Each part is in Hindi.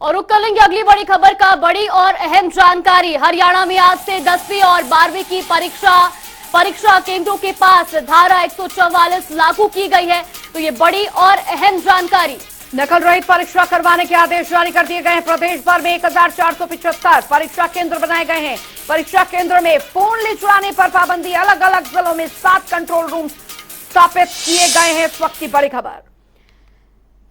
और रुक कर लेंगे अगली बड़ी खबर का। बड़ी और अहम जानकारी, हरियाणा में आज से 10वीं और 12वीं की परीक्षा केंद्रों के पास धारा 144 लागू की गई है। तो ये बड़ी और अहम जानकारी। नकल रहित परीक्षा करवाने के आदेश जारी कर दिए गए हैं। प्रदेश भर में 1475 परीक्षा केंद्र बनाए गए हैं। परीक्षा केंद्र में फोन ले चुराने पर पाबंदी। अलग अलग जिलों में 7 कंट्रोल रूम स्थापित किए गए हैं। इस वक्त की बड़ी खबर।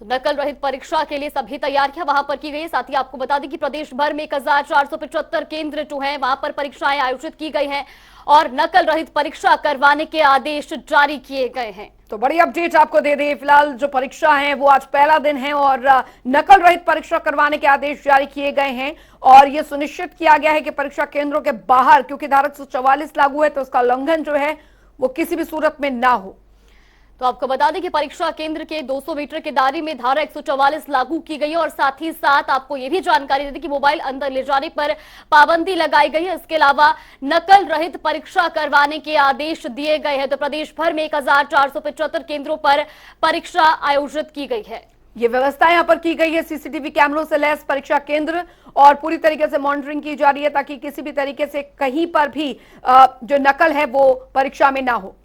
नकल रहित परीक्षा के लिए सभी तैयारियां वहां पर की गई है। साथ ही आपको बता दें कि प्रदेश भर में 1475 केंद्र जो है वहां पर परीक्षाएं आयोजित की गई हैं और नकल रहित परीक्षा करवाने के आदेश जारी किए गए हैं। तो बड़ी अपडेट आपको दे दें। फिलहाल जो परीक्षा है वो आज पहला दिन है और नकल रहित परीक्षा करवाने के आदेश जारी किए गए हैं और ये सुनिश्चित किया गया है कि परीक्षा केंद्रों के बाहर, क्योंकि धारा 144 लागू है, तो उसका उल्लंघन जो है वो किसी भी सूरत में ना हो। तो आपको बता दें कि परीक्षा केंद्र के 200 मीटर के दायरे में धारा 144 लागू की गई है और साथ ही साथ आपको यह भी जानकारी दे दी कि मोबाइल अंदर ले जाने पर पाबंदी लगाई गई है। इसके अलावा नकल रहित परीक्षा करवाने के आदेश दिए गए हैं। तो प्रदेश भर में 1475 केंद्रों पर परीक्षा आयोजित की गई है। ये व्यवस्था यहाँ पर की गई है। सीसीटीवी कैमरों से लैस परीक्षा केंद्र और पूरी तरीके से मॉनिटरिंग की जा रही है ताकि किसी भी तरीके से कहीं पर भी जो नकल है वो परीक्षा में ना हो।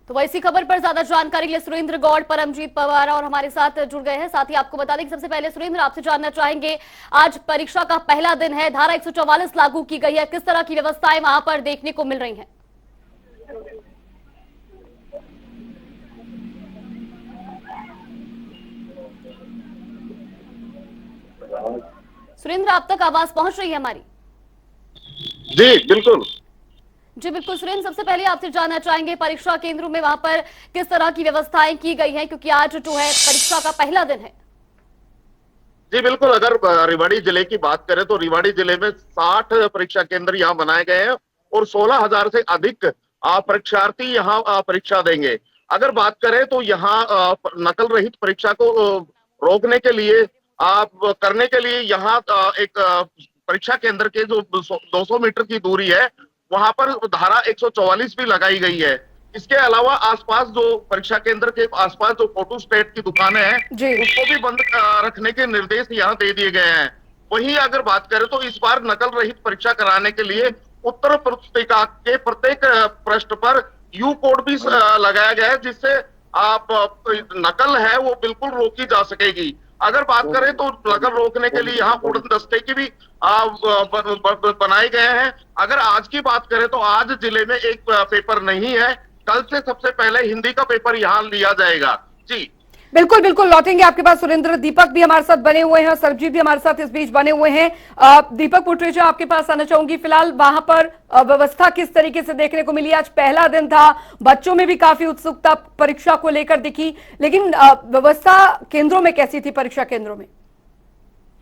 तो इसी खबर पर ज्यादा जानकारी के लिए सुरेंद्र गौड़, परमजीत पवार और हमारे साथ जुड़ गए हैं। साथ ही आपको बता दें कि सबसे पहले सुरेंद्र आपसे जानना चाहेंगे, आज परीक्षा का पहला दिन है, धारा 144 लागू की गई है, किस तरह की व्यवस्थाएं वहां पर देखने को मिल रही हैं? सुरेंद्र, आप तक आवाज पहुंच रही है हमारी? जी बिल्कुल। जी बिल्कुल सुरेंद्र, सबसे पहले आपसे जानना चाहेंगे परीक्षा केंद्रों में वहां पर किस तरह की व्यवस्थाएं की गई हैं, क्योंकि आज जो है परीक्षा का पहला दिन है। जी बिल्कुल, अगर रेवाड़ी जिले की बात करें तो रेवाड़ी जिले में 60 परीक्षा केंद्र यहाँ बनाए गए हैं और 16,000 से अधिक परीक्षार्थी यहाँ परीक्षा देंगे। अगर बात करें तो यहाँ नकल रहित परीक्षा को रोकने के लिए करने के लिए यहाँ एक परीक्षा केंद्र के जो 200 मीटर की दूरी है वहां पर धारा 144 भी लगाई गई है। इसके अलावा आसपास जो परीक्षा केंद्र के आसपास जो फोटो स्टेट की दुकानें हैं उसको भी बंद रखने के निर्देश यहाँ दे दिए गए हैं। वहीं अगर बात करें तो इस बार नकल रहित परीक्षा कराने के लिए उत्तर पुस्तिका के प्रत्येक पृष्ठ पर यू कोड भी लगाया गया है, जिससे आप नकल है वो बिल्कुल रोकी जा सकेगी। अगर बात करें तो नकल रोकने के लिए यहाँ उड़न दस्ते की भी बनाए गए हैं। अगर आज की बात करें तो आज जिले में एक पेपर नहीं है, कल से सबसे पहले हिंदी का पेपर यहाँ लिया जाएगा। जी बिल्कुल बिल्कुल, लौटेंगे आपके पास सुरेंद्र। दीपक भी हमारे साथ बने हुए हैं और सरबजीत भी हमारे साथ इस बीच बने हुए हैं। दीपक पुट्रेजा, आपके पास आना चाहूंगी। फिलहाल वहां पर व्यवस्था किस तरीके से देखने को मिली? आज पहला दिन था, बच्चों में भी काफी उत्सुकता परीक्षा को लेकर दिखी, लेकिन व्यवस्था केंद्रों में कैसी थी? परीक्षा केंद्रों में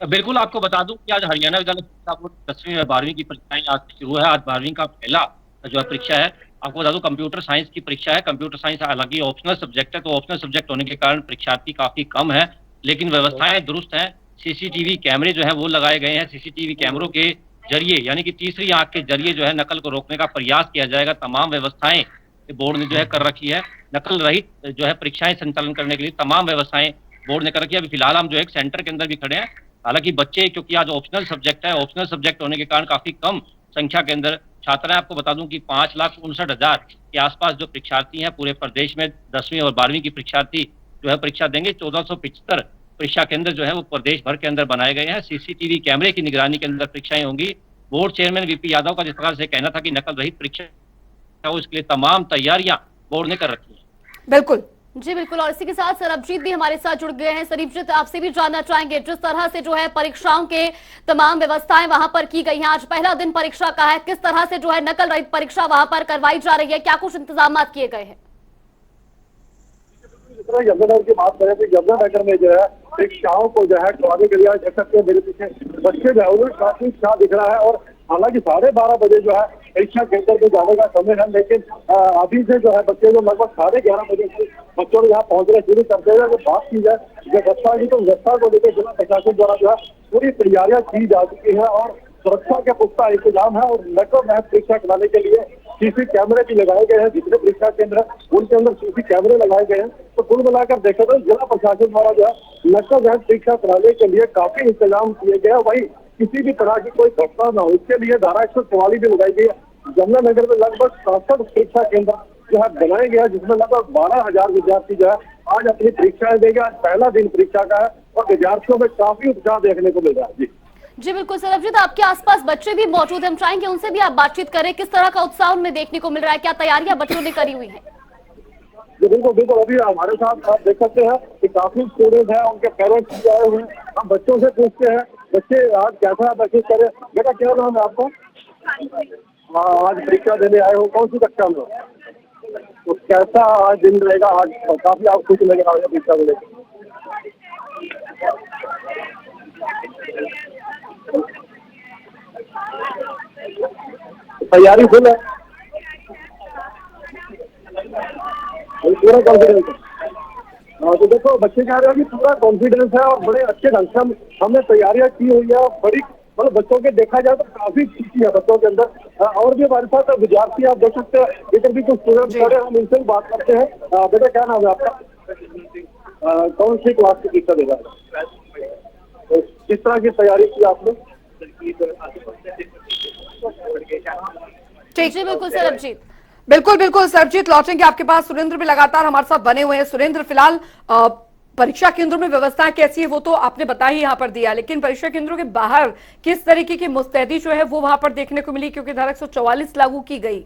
बिल्कुल, आपको बता दूं कि आज हरियाणा विद्यालय शिक्षा बोर्ड 10वीं और 12वीं की परीक्षाएं आज से शुरू है। आज 12वीं का पहला जो है परीक्षा है। आपको बता दूं कंप्यूटर साइंस की परीक्षा है। कंप्यूटर साइंस हालांकि ऑप्शनल सब्जेक्ट है, तो ऑप्शनल सब्जेक्ट होने के कारण परीक्षार्थी काफी कम है, लेकिन व्यवस्थाएं दुरुस्त हैं। सीसीटीवी कैमरे जो है वो लगाए गए हैं। सीसीटीवी कैमरों के जरिए यानी कि तीसरी आंख के जरिए जो है नकल को रोकने का प्रयास किया जाएगा। तमाम व्यवस्थाएं बोर्ड ने जो है कर रखी है। नकल रहित जो है परीक्षाएं संचालन करने के लिए तमाम व्यवस्थाएं बोर्ड ने कर रखी है। अभी फिलहाल हम जो है सेंटर के अंदर भी खड़े हैं। हालांकि बच्चे, क्योंकि आज ऑप्शनल सब्जेक्ट है, ऑप्शनल सब्जेक्ट होने के कारण काफी कम संख्या के अंदर छात्र हैं। आपको बता दूं कि 5,59,000 के आसपास जो परीक्षार्थी हैं पूरे प्रदेश में 10वीं और 12वीं की परीक्षार्थी जो है परीक्षा देंगे। 1475 परीक्षा केंद्र जो है वो प्रदेश भर के अंदर बनाए गए हैं। सीसीटीवी कैमरे की निगरानी के अंदर परीक्षाएं होंगी। बोर्ड चेयरमैन वीपी यादव का जिस प्रकार से कहना था कि नकल रहित परीक्षा हो, इसके लिए तमाम तैयारियां बोर्ड ने कर रखी है। बिल्कुल जी बिल्कुल, और इसी के साथ सरबजीत भी हमारे साथ जुड़ गए हैं। सरबजीत, आपसे भी जानना चाहेंगे, जिस तरह से जो है परीक्षाओं के तमाम व्यवस्थाएं वहां पर की गई हैं, आज पहला दिन परीक्षा का है, किस तरह से जो है नकल रहित परीक्षा वहां पर करवाई जा रही है, क्या कुछ इंतजाम किए गए हैं? यमुनानगर की बात करें तो यमुनानगर में जो है परीक्षाओं को जो है करवाने के लिए देख सकते हैं मेरे पीछे बच्चे जो है उन्हें काफी उत्साह दिख रहा है और हालांकि 12:30 बजे जो है परीक्षा केंद्र पे जाने का समय है, लेकिन अभी से जो है बच्चे लोग लगभग 11:30 बजे से बच्चों यहाँ पहुंचना शुरू करते हैं। अगर बात की जाए व्यवस्था की, तो व्यवस्था को लेकर जिला प्रशासन द्वारा जो है पूरी तैयारियां की जा चुकी है और सुरक्षा के पुख्ता इंतजाम है और नकल मैथ परीक्षा कराने के लिए सीसी कैमरे भी लगाए गए हैं। जितने परीक्षा केंद्र है उनके अंदर सीसी कैमरे लगाए गए हैं। तो कुल मिलाकर देखें तो जिला प्रशासन द्वारा जो है नकल मैथ परीक्षा कराने के लिए काफी इंतजाम किए गए हैं। वही किसी भी तरह की कोई घटना न हो, इसके लिए धारा 144 भी लगाई गई है। जमुनानगर में लगभग 67 परीक्षा केंद्र जो है बनाए गए हैं, जिसमें लगभग 12,000 विद्यार्थी जो है आज अपनी परीक्षाएं देंगे। आज पहला दिन परीक्षा का है और विद्यार्थियों में काफी उत्साह देखने को मिल रहा है। जी जी बिल्कुल सरबजीत, आपके आसपास बच्चे भी मौजूद हैं, हम चाहेंगे उनसे भी आप बातचीत करें। किस तरह का उत्साह उनमें देखने को मिल रहा है, क्या तैयारियां बच्चों ने करी हुई हैं? जी बिल्कुल बिल्कुल, अभी हमारे साथ आप देख सकते हैं कि काफी स्टूडेंट हैं, उनके पेरेंट्स भी आए हुए हैं। हम बच्चों से पूछते हैं बच्चे आज कैसा महसूस करें। बेटा क्या नाम है आपका? आज परीक्षा देने आए हो, कौन सी कक्षा में हो? तो कैसा आज दिन रहेगा? आज काफी आप खुश लग रहा है परीक्षा को लेकर? तैयारी फुल है, पूरा कॉन्फिडेंस है। हाँ तो देखो बच्चे कह रहे हैं कि पूरा कॉन्फिडेंस है और बड़े अच्छे ढंग से हमने तैयारियां की हुई है। बड़ी मतलब बच्चों के देखा जाए तो काफी खुशी है बच्चों के अंदर। और भी हमारे साथ विद्यार्थी आप देख सकते हैं, इधर भी कुछ स्टूडेंट खड़े हैं, हम इनसे भी बात करते हैं। बेटा क्या नाम है आपका? कौन सी क्लास की परीक्षा देगा? तो किस तरह की तैयारी की आपने? जी बिल्कुल सरबजीत। बिल्कुल बिल्कुल सरबजीत, लौटेंगे आपके पास। सुरेंद्र भी लगातार हमारे साथ बने हुए हैं। सुरेंद्र, फिलहाल परीक्षा केंद्रों में व्यवस्था कैसी है वो तो आपने बता ही यहाँ पर दिया, लेकिन परीक्षा केंद्रों के बाहर किस तरीके की मुस्तैदी जो है वो वहां पर देखने को मिली, क्योंकि धारा 144 लागू की गई?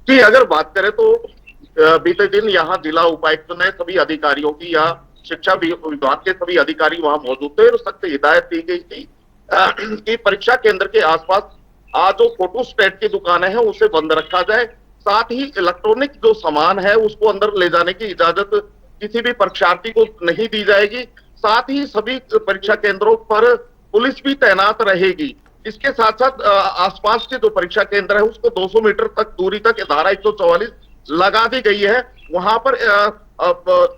जी अगर बात करें तो बीते दिन यहाँ जिला उपायुक्त ने सभी अधिकारियों की या शिक्षा विभाग के सभी अधिकारी वहां मौजूद थे और सख्त हिदायत दी गई थी कि परीक्षा केंद्र के आसपास आज जो फोटो स्टेट की दुकानें हैं उसे बंद रखा जाए। साथ ही इलेक्ट्रॉनिक जो सामान है उसको अंदर ले जाने की इजाजत किसी भी परीक्षार्थी को नहीं दी जाएगी। साथ ही सभी परीक्षा केंद्रों पर पुलिस भी तैनात रहेगी। इसके साथ साथ आसपास के जो परीक्षा केंद्र है उसको 200 मीटर तक दूरी तक धारा 144 लगा दी गई है। वहां पर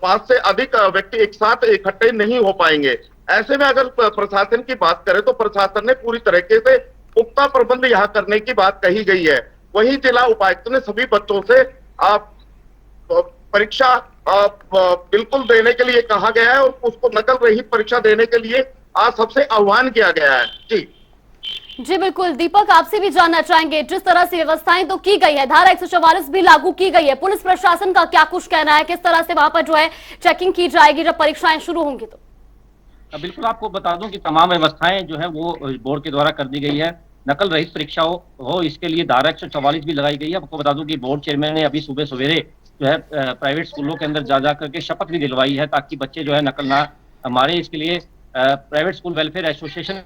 5 से अधिक व्यक्ति एक साथ इकट्ठे नहीं हो पाएंगे। ऐसे में अगर प्रशासन की बात करें तो प्रशासन ने पूरी तरीके से पुख्ता प्रबंध यहाँ करने की बात कही गई है। वहीं जिला उपायुक्त ने सभी बच्चों से परीक्षा बिल्कुल देने के लिए कहा गया है और उसको नकल रहित परीक्षा देने के लिए आज सबसे आह्वान किया गया है। जी बिल्कुल दीपक, आपसे भी जानना चाहेंगे, जिस तरह से व्यवस्थाएं तो की गई है, धारा 144 भी लागू की गई है, पुलिस प्रशासन का क्या कुछ कहना है, किस तरह से वहां पर जो है चेकिंग की जाएगी जब परीक्षाएं शुरू होंगी? तो बिल्कुल आपको बता दूं कि तमाम व्यवस्थाएं जो है वो बोर्ड के द्वारा कर दी गई है। नकल रहित परीक्षा हो इसके लिए धारा 144 भी लगाई गई है। आपको बता दूं कि बोर्ड चेयरमैन ने अभी सुबह सवेरे जो है प्राइवेट स्कूलों के अंदर जा करके शपथ भी दिलवाई है ताकि बच्चे जो है नकल ना मारे। इसके लिए प्राइवेट स्कूल वेलफेयर एसोसिएशन।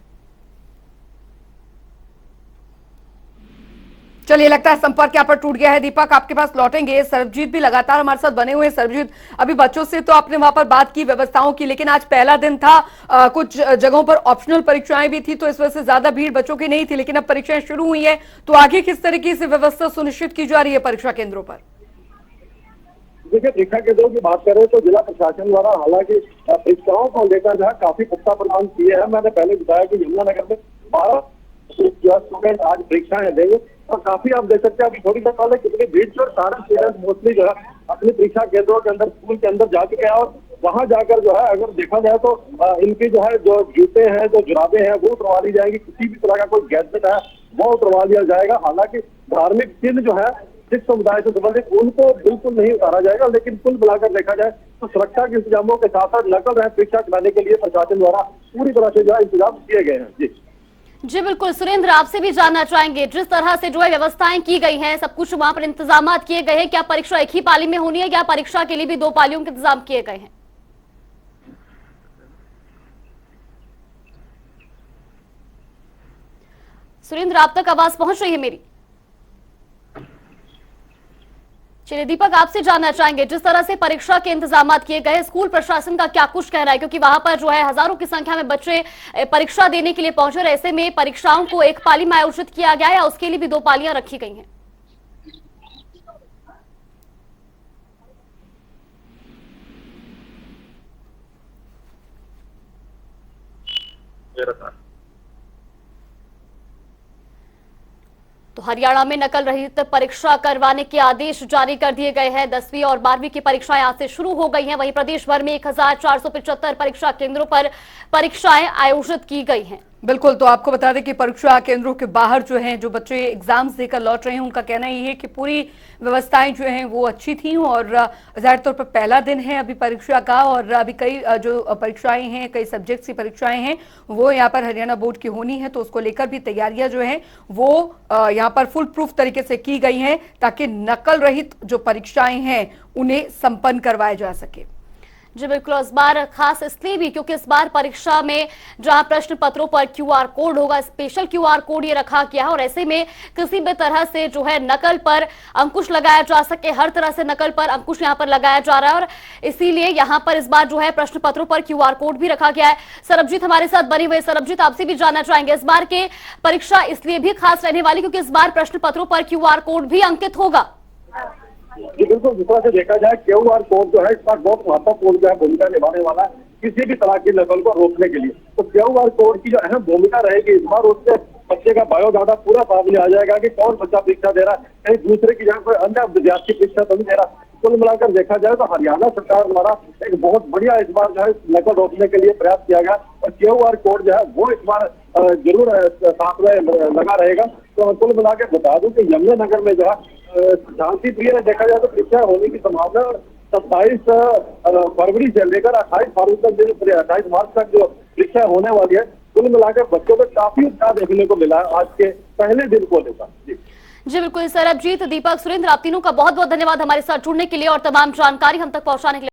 चलिए, लगता है संपर्क यहाँ पर टूट गया है। दीपक, आपके पास लौटेंगे। सरबजीत भी लगातार हमारे साथ बने हुए हैं। सरबजीत, अभी बच्चों से तो आपने वहां पर बात की व्यवस्थाओं की, लेकिन आज पहला दिन था, कुछ जगहों पर ऑप्शनल परीक्षाएं भी थी, तो इस वजह से ज्यादा भीड़ बच्चों की नहीं थी, लेकिन अब परीक्षाएं शुरू हुई है, तो आगे किस तरीके से व्यवस्था सुनिश्चित की जा रही है परीक्षा केंद्रों पर? देखिए, परीक्षा केंद्रों की बात करें तो जिला प्रशासन द्वारा हालांकि परीक्षाओं को लेकर जो है काफी पुख्ता प्रबंध किए हैं। मैंने पहले बताया कि यमुनानगर में 12 स्टूडेंट आज परीक्षाएं देंगे और काफी आप देख सकते हैं अभी थोड़ी देर पहले कितनी भीड़ से सारे स्टूडेंट मोस्टली जो है अपनी परीक्षा केंद्रों के अंदर स्कूल के अंदर जा चुके हैं और वहां जाकर जो है अगर देखा जाए तो इनकी जो है जो जूते हैं, जो जुराबें हैं वो उतरवा ली जाएंगी। किसी भी तरह का कोई गैजेट है वो उतरवा लिया जाएगा। हालांकि धार्मिक चिन्ह जो है सिख समुदाय से संबंधित उनको बिल्कुल नहीं उतारा जाएगा, लेकिन कुल मिलाकर देखा जाए तो सुरक्षा के इंतजामों के साथ साथ नकल रहित परीक्षा कराने के लिए प्रशासन द्वारा पूरी तरह से जो है इंतजाम किए गए हैं। जी बिल्कुल सुरेंद्र, आपसे भी जानना चाहेंगे, जिस तरह से जो है व्यवस्थाएं की गई हैं, सब कुछ वहां पर इंतजाम किए गए हैं, क्या परीक्षा एक ही पाली में होनी है या परीक्षा के लिए भी 2 पालियों के इंतजाम किए गए हैं? सुरेंद्र, आप तक आवाज पहुंच रही है मेरी? चलिए दीपक, आपसे जानना चाहेंगे, जिस तरह से परीक्षा के इंतजाम किए गए, स्कूल प्रशासन का क्या कुछ कहना है? क्योंकि वहां पर जो है हजारों की संख्या में बच्चे परीक्षा देने के लिए पहुंचे और ऐसे में परीक्षाओं को एक पाली में आयोजित किया गया है या उसके लिए भी 2 पालियां रखी गई हैं? तो हरियाणा में नकल रहित परीक्षा करवाने के आदेश जारी कर दिए गए हैं। 10वीं और 12वीं की परीक्षाएं आज से शुरू हो गई हैं। वहीं प्रदेश भर में 1475 परीक्षा केंद्रों पर परीक्षाएं आयोजित की गई हैं। बिल्कुल, तो आपको बता दें कि परीक्षा केंद्रों के बाहर जो हैं, जो बच्चे एग्जाम्स देकर लौट रहे हैं, उनका कहना ये है कि पूरी व्यवस्थाएं जो हैं वो अच्छी थी और जाहिर तौर पर पहला दिन है अभी परीक्षा का और अभी कई जो परीक्षाएं हैं, कई सब्जेक्ट्स की परीक्षाएं हैं वो यहाँ पर हरियाणा बोर्ड की होनी है, तो उसको लेकर भी तैयारियां जो हैं वो यहाँ पर फुल प्रूफ तरीके से की गई हैं ताकि नकल रहित जो परीक्षाएं हैं उन्हें संपन्न करवाया जा सके। जी बिल्कुल, इस बार खास इसलिए भी क्योंकि इस बार परीक्षा में जहां प्रश्न पत्रों पर QR कोड होगा, स्पेशल QR कोड ये रखा गया है और ऐसे में किसी भी तरह से जो है नकल पर अंकुश लगाया जा सके, हर तरह से नकल पर अंकुश यहां पर लगाया जा रहा है और इसीलिए यहां पर इस बार जो है प्रश्न पत्रों पर QR कोड भी रखा गया है। सरबजीत हमारे साथ बनी हुई। सरबजीत, आपसे भी जानना चाहेंगे, इस बार के परीक्षा इसलिए भी खास रहने वाली क्योंकि इस बार प्रश्न पत्रों पर QR कोड भी अंकित होगा। जी बिल्कुल, जिस तरह से देखा जाए QR कोड जो है इस बार बहुत महत्वपूर्ण जो है भूमिका निभाने वाला है किसी भी तरह की नकल को रोकने के लिए। तो QR कोड की जो अहम भूमिका रहेगी इस बार, उससे बच्चे का बायोडाटा पूरा सामने आ जाएगा कि कौन बच्चा परीक्षा दे रहा है, कहीं दूसरे की जगह कोई अन्य विद्यार्थी परीक्षा तो नहीं दे रहा। कुल मिलाकर देखा जाए तो हरियाणा सरकार द्वारा एक बहुत बढ़िया इस बार जो है नकल रोकने के लिए प्रयास किया गया और QR कोड जो है वो इस बार जरूर साथ में लगा रहेगा। तो कुल मिलाकर बता दूं कि यमुनानगर में जो है शांतिप्रिय देखा जाए तो परीक्षा होने की संभावना 27 फरवरी से लेकर 28 फरवरी तक, 28 मार्च तक जो परीक्षा होने वाली है, कुल मिलाकर बच्चों को काफी उत्साह देखने को मिला है आज के पहले दिन को लेकर। जी बिल्कुल, सरबजीत, दीपक, सुरेंद्र, आप तीनों का बहुत बहुत धन्यवाद हमारे साथ जुड़ने के लिए और तमाम जानकारी हम तक पहुंचाने के लिए।